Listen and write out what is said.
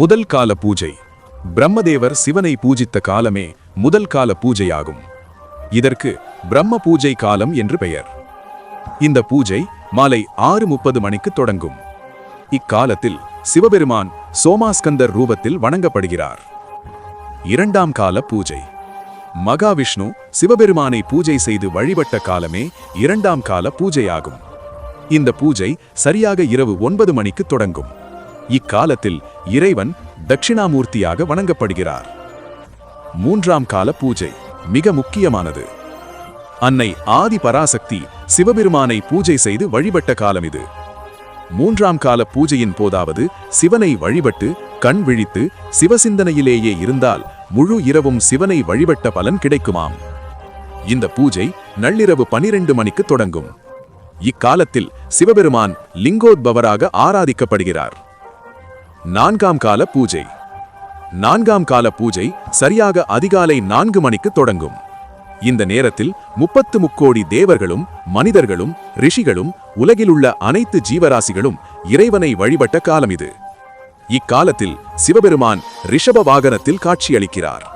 முதல் கால பூஜை. பிரம்மதேவர் சிவனை பூஜித்த காலமே முதல் கால பூஜையாகும். இதற்கு பிரம்ம பூஜை காலம் என்று பெயர். இந்த பூஜை மாலை 6:30 மணிக்கு தொடங்கும். இக்காலத்தில் சிவபெருமான் சோமாஸ்கந்தர் ரூபத்தில் வணங்கப்படுகிறார். இரண்டாம் கால பூஜை. மகாவிஷ்ணு சிவபெருமானை பூஜை செய்து வழிபட்ட காலமே இரண்டாம் கால பூஜையாகும். இந்த பூஜை சரியாக இரவு 9 மணிக்கு தொடங்கும். இக்காலத்தில் இறைவன் தட்சிணாமூர்த்தியாக வணங்கப்படுகிறார். மூன்றாம் கால பூஜை மிக முக்கியமானது. அன்னை ஆதி பராசக்தி சிவபெருமானை பூஜை செய்து வழிபட்ட காலம் இது. மூன்றாம் கால பூஜையின் போதாவது சிவனை வழிபட்டு கண் விழித்து சிவசிந்தனையிலேயே இருந்தால் முழு இரவும் சிவனை வழிபட்ட பலன் கிடைக்குமாம். இந்த பூஜை நள்ளிரவு 12 மணிக்கு தொடங்கும். இக்காலத்தில் சிவபெருமான் லிங்கோத்பவராக ஆராதிக்கப்படுகிறார். நான்காம் கால பூஜை. நான்காம் கால பூஜை சரியாக அதிகாலை 4 மணிக்கு தொடங்கும். இந்த நேரத்தில் 33 கோடி தேவர்களும் மனிதர்களும் ரிஷிகளும் உலகிலுள்ள அனைத்து ஜீவராசிகளும் இறைவனை வழிபட்ட காலம் இது. இக்காலத்தில் சிவபெருமான் ரிஷப வாகனத்தில் காட்சியளிக்கிறார்.